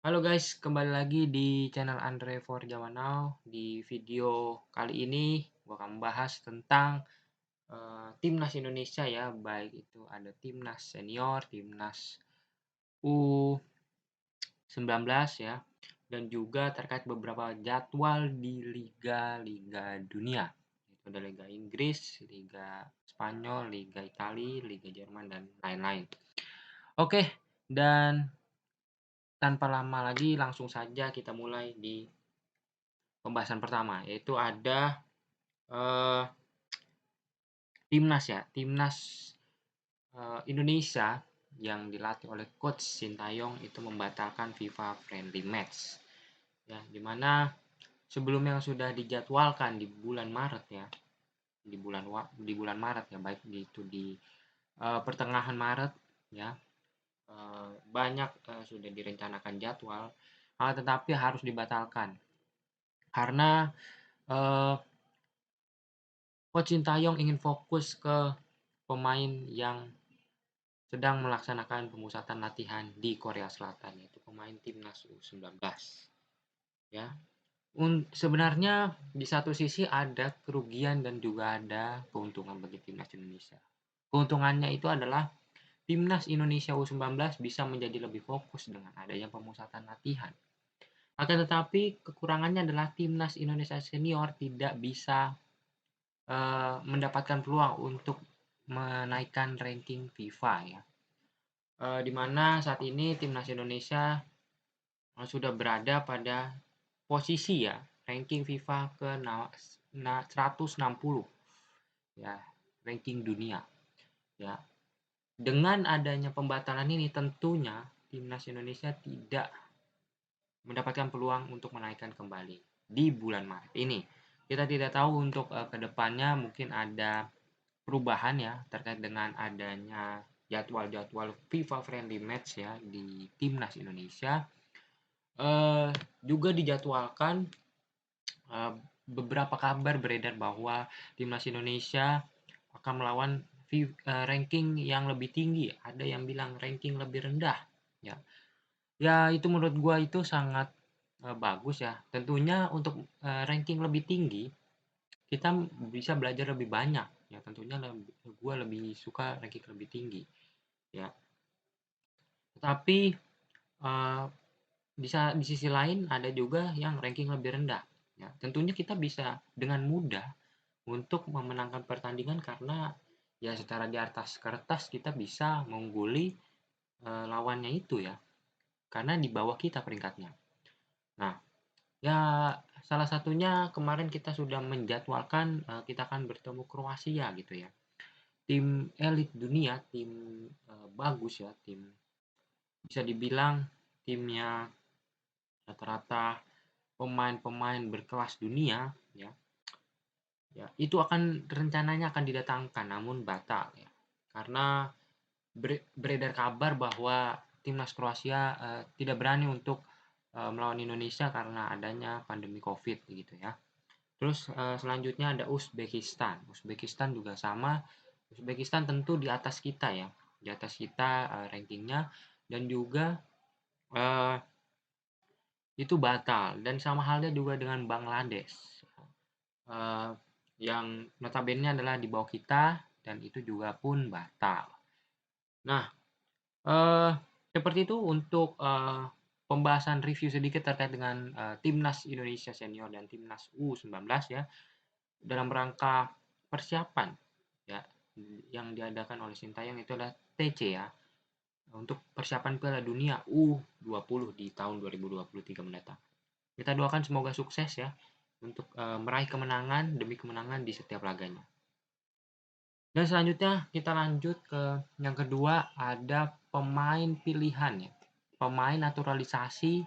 Halo guys, kembali lagi di channel Andre for Jawa Now. Di video kali ini gua akan membahas tentang timnas Indonesia ya, baik itu ada timnas senior, timnas U19 ya, dan juga terkait beberapa jadwal di liga-liga dunia. Itu ada Liga Inggris, Liga Spanyol, Liga Italia, Liga Jerman dan lain-lain. Oke, dan tanpa lama lagi langsung saja kita mulai di pembahasan pertama, yaitu ada eh, timnas ya, timnas Indonesia yang dilatih oleh coach Sintayong itu membatalkan FIFA friendly match ya, dimana sebelumnya sudah dijadwalkan di bulan Maret ya, di bulan Maret ya, baik itu di pertengahan Maret ya, banyak sudah direncanakan jadwal, tetapi harus dibatalkan karena eh, Coach Sintayong ingin fokus ke pemain yang sedang melaksanakan pemusatan latihan di Korea Selatan, yaitu pemain timnas U19 ya. Sebenarnya di satu sisi ada kerugian dan juga ada keuntungan bagi timnas Indonesia. Keuntungannya itu adalah timnas Indonesia U19 bisa menjadi lebih fokus dengan adanya pemusatan latihan. Akan tetapi kekurangannya adalah timnas Indonesia senior tidak bisa mendapatkan peluang untuk menaikkan ranking FIFA ya. Di mana saat ini timnas Indonesia sudah berada pada posisi ya, ranking FIFA ke 160 ya, ranking dunia ya. Dengan adanya pembatalan ini tentunya timnas Indonesia tidak mendapatkan peluang untuk menaikkan kembali di bulan Maret ini. Kita tidak tahu untuk kedepannya mungkin ada perubahan ya terkait dengan adanya jadwal-jadwal FIFA friendly match ya di timnas Indonesia. Juga dijadwalkan beberapa kabar beredar bahwa timnas Indonesia akan melawan ranking yang lebih tinggi. Ada yang bilang ranking lebih rendah ya. Ya itu menurut gua itu sangat bagus ya. Tentunya untuk ranking lebih tinggi kita bisa belajar lebih banyak ya, tentunya gue lebih suka ranking lebih tinggi ya, tetapi uh, di sisi lain ada juga yang ranking lebih rendah ya, tentunya kita bisa dengan mudah untuk memenangkan pertandingan karena ya secara di atas kertas kita bisa mengungguli lawannya itu ya, karena di bawah kita peringkatnya. Nah ya, salah satunya kemarin kita sudah menjadwalkan kita akan bertemu Kroasia gitu ya, tim elit dunia, tim bagus ya, tim bisa dibilang timnya rata-rata pemain-pemain berkelas dunia ya. Ya, itu akan rencananya akan didatangkan namun batal ya. Karena beredar kabar bahwa timnas Kroasia tidak berani untuk melawan Indonesia karena adanya pandemi Covid gitu ya. Terus selanjutnya ada Uzbekistan. Uzbekistan juga sama. Uzbekistan tentu di atas kita ya, di atas kita rankingnya, dan juga uh, itu batal. Dan sama halnya juga dengan Bangladesh, uh, yang notabene adalah di bawah kita dan itu juga pun batal. Nah, uh, seperti itu untuk pembahasan review sedikit terkait dengan timnas Indonesia senior dan timnas U19 ya, dalam rangka persiapan ya yang diadakan oleh Sintayong itu adalah TC ya, untuk persiapan Piala Dunia U20 di tahun 2023 mendatang. Kita doakan semoga sukses ya untuk meraih kemenangan demi kemenangan di setiap laganya. Dan selanjutnya kita lanjut ke yang kedua, ada pemain pilihan ya. Pemain naturalisasi,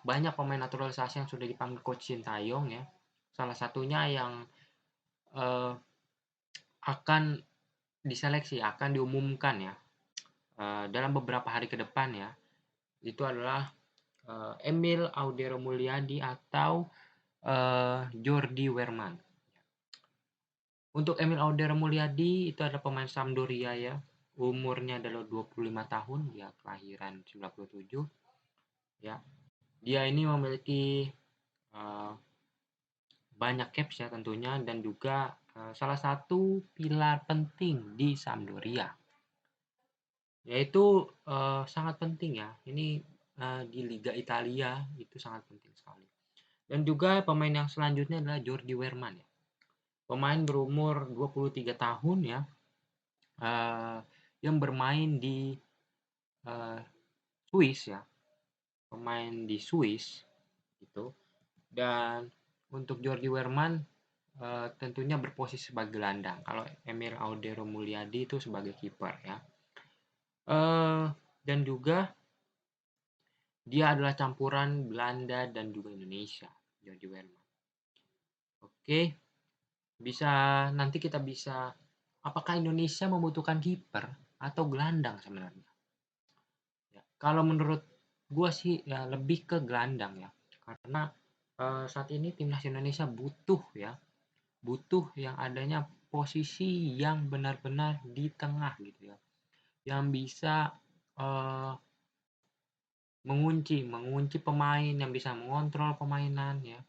banyak pemain naturalisasi yang sudah dipanggil coach Sintayong ya. Salah satunya yang eh, akan diseleksi, akan diumumkan ya dalam beberapa hari ke depan ya. Itu adalah Emil Audero Mulyadi atau Jordi Werman. Untuk Emil Audero Mulyadi itu adalah pemain Sampdoria ya. Umurnya adalah 25 tahun, dia kelahiran 97. ya. Dia ini memiliki uh, banyak caps ya tentunya, dan juga salah satu pilar penting di Sampdoria, yaitu sangat penting ya. Ini di Liga Italia itu sangat penting sekali. Dan juga pemain yang selanjutnya adalah Jordi Wehrmann ya. Pemain berumur 23 tahun ya, yang bermain di uh, Swiss ya, pemain di Swiss gitu. Dan untuk Jordi Wehrmann tentunya berposisi sebagai gelandang. Kalau Emil Audero Mulyadi itu sebagai kiper ya. Dan juga dia adalah campuran Belanda dan juga Indonesia, Jordi Wehrmann. Oke, nanti kita bisa, apakah Indonesia membutuhkan kiper atau gelandang sebenarnya? Ya, kalau menurut gue sih ya lebih ke gelandang ya, karena saat ini timnas Indonesia butuh yang adanya posisi yang benar-benar di tengah gitu ya, yang bisa mengunci pemain, yang bisa mengontrol permainan ya,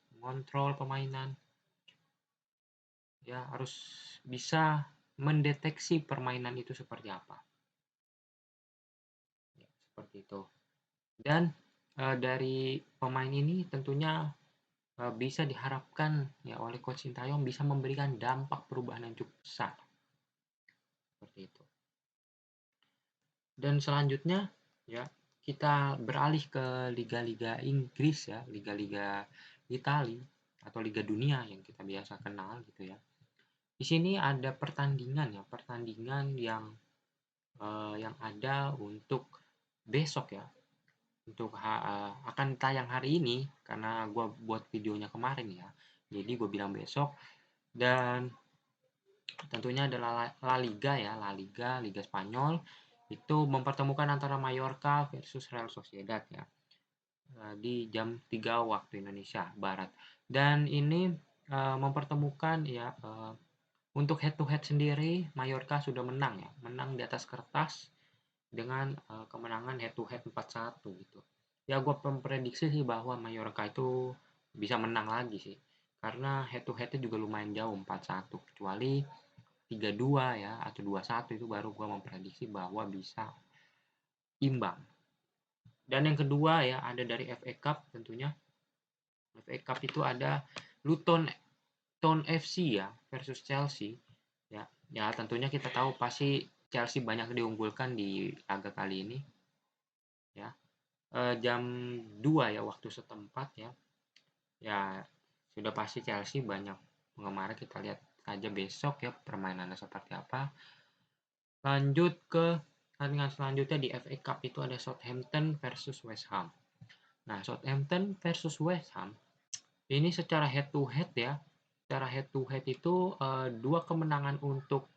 harus bisa mendeteksi permainan itu seperti apa ya, seperti itu. Dan dari pemain ini tentunya bisa diharapkan ya oleh Coach Sintayong bisa memberikan dampak perubahan yang cukup besar seperti itu. Dan selanjutnya ya, kita beralih ke liga-liga Inggris ya, liga-liga Italia atau Liga Dunia yang kita biasa kenal gitu ya. Di sini ada pertandingan yang ada untuk besok ya, untuk akan tayang hari ini karena gue buat videonya kemarin ya. Jadi gue bilang besok. Dan tentunya adalah La Liga ya, Liga Spanyol itu mempertemukan antara Mallorca versus Real Sociedad ya, di jam 3 waktu Indonesia Barat. Dan ini mempertemukan ya, untuk head to head sendiri Mallorca sudah menang ya, menang di atas kertas dengan kemenangan head to head 4-1 gitu. Ya gue memprediksi sih bahwa Mallorca itu bisa menang lagi sih, karena head to headnya juga lumayan jauh 4-1, kecuali 3-2 ya atau 2-1 itu baru gue memprediksi bahwa bisa imbang. Dan yang kedua ya ada dari FA Cup tentunya. FA Cup itu ada Luton Town FC ya versus Chelsea ya. Ya tentunya kita tahu pasti Chelsea banyak diunggulkan di laga kali ini ya. Jam 2 ya waktu setempat ya. Ya sudah pasti Chelsea banyak penggemar, kita lihat aja besok ya permainannya seperti apa. Lanjut ke pertandingan selanjutnya di FA Cup itu ada Southampton versus West Ham. Nah, Southampton versus West Ham ini secara head to head ya. Secara head to head itu dua kemenangan untuk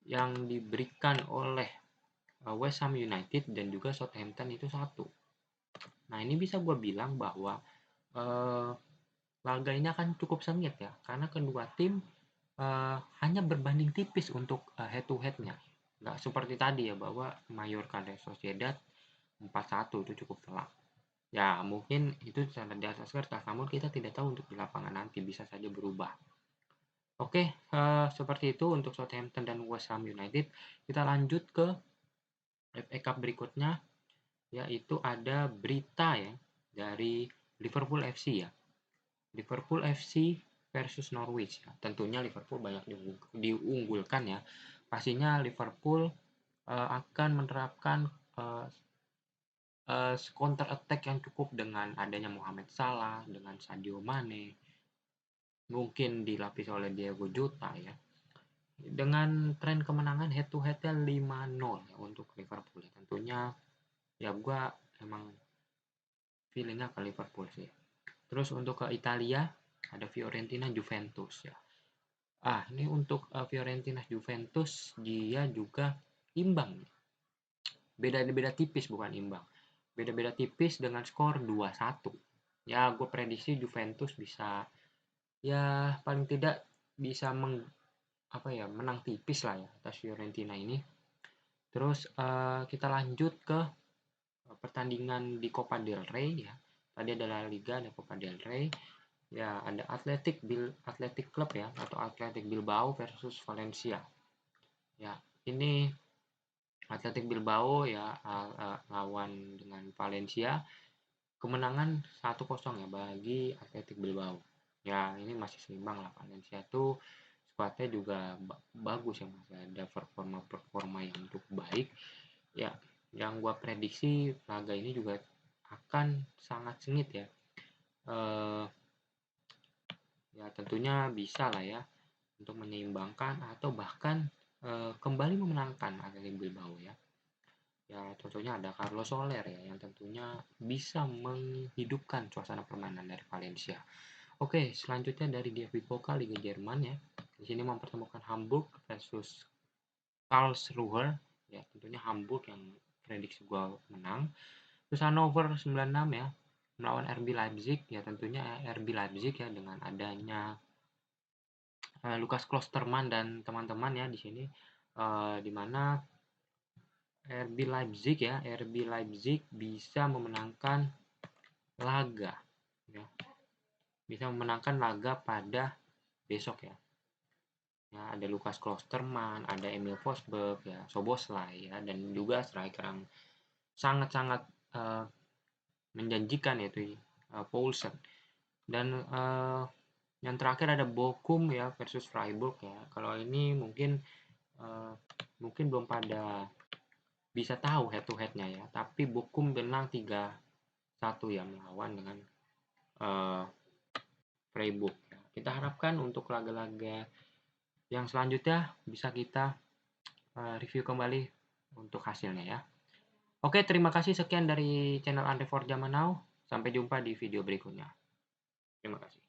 yang diberikan oleh West Ham United dan juga Southampton itu satu. Nah, ini bisa gue bilang bahwa laga ini akan cukup sengit ya, karena kedua tim hanya berbanding tipis untuk head to headnya. Nggak seperti tadi ya, bahwa Mallorca dan Sociedad 4-1 itu cukup telak. Ya mungkin itu secara di atas kertas, namun kita tidak tahu untuk di lapangan nanti, bisa saja berubah. Oke, seperti itu untuk Southampton dan West Ham United. Kita lanjut ke FA Cup berikutnya, yaitu ada berita ya dari Liverpool FC ya. Liverpool FC versus Norwich ya. Tentunya Liverpool banyak diunggulkan ya. Pastinya Liverpool akan menerapkan counter attack yang cukup dengan adanya Mohamed Salah, dengan Sadio Mane, mungkin dilapis oleh Diego Jota ya. Dengan tren kemenangan head to headnya 5-0 ya untuk Liverpool. Tentunya ya gue emang feelingnya ke Liverpool sih. Terus untuk ke Italia ada Fiorentina Juventus ya. Ini untuk Fiorentina Juventus dia juga imbang. Beda-beda tipis, bukan imbang. Beda-beda tipis dengan skor 2-1. Ya, gue prediksi Juventus bisa ya paling tidak bisa menang tipis lah ya atas Fiorentina ini. Terus kita lanjut ke pertandingan di Copa del Rey ya. Tadi adalah Liga, ada Copa del Rey. Ya, ada Athletic Club ya, atau Athletic Bilbao versus Valencia. Ya, ini Athletic Bilbao ya lawan dengan Valencia. Kemenangan 1-0 ya bagi Athletic Bilbao. Ya, ini masih seimbang lah. Valencia tuh skuadnya juga bagus ya, masih ada performa yang cukup baik. Ya, yang gua prediksi laga ini juga akan sangat sengit ya. Ya tentunya bisa lah ya untuk menyeimbangkan atau bahkan kembali memenangkan Athletic Bilbao ya. Ya contohnya ada Carlos Soler ya yang tentunya bisa menghidupkan suasana permainan dari Valencia. Oke, selanjutnya dari DFB Pokal Liga Jerman ya. Di sini mempertemukan Hamburg versus Karlsruhe ya, tentunya Hamburg yang prediksi gua menang. Terus Hannover 96 ya melawan RB Leipzig ya, tentunya RB Leipzig ya dengan adanya Lukas Klosterman dan teman-teman ya di sini, di mana RB Leipzig bisa memenangkan laga ya, bisa memenangkan laga pada besok ya. Ya, ada Lukas Klosterman, ada Emil Forsberg ya, Szoboszlai ya, dan juga striker yang sangat-sangat menjanjikan yaitu Poulsen. Dan yang terakhir ada Bochum ya versus Freiburg ya. Kalau ini mungkin belum pada bisa tahu head to headnya ya, tapi Bochum menang 3-1 ya melawan dengan Freiburg ya. Kita harapkan untuk laga-laga yang selanjutnya bisa kita review kembali untuk hasilnya ya. Oke, terima kasih, sekian dari channel Andre for Zaman Now. Sampai jumpa di video berikutnya. Terima kasih.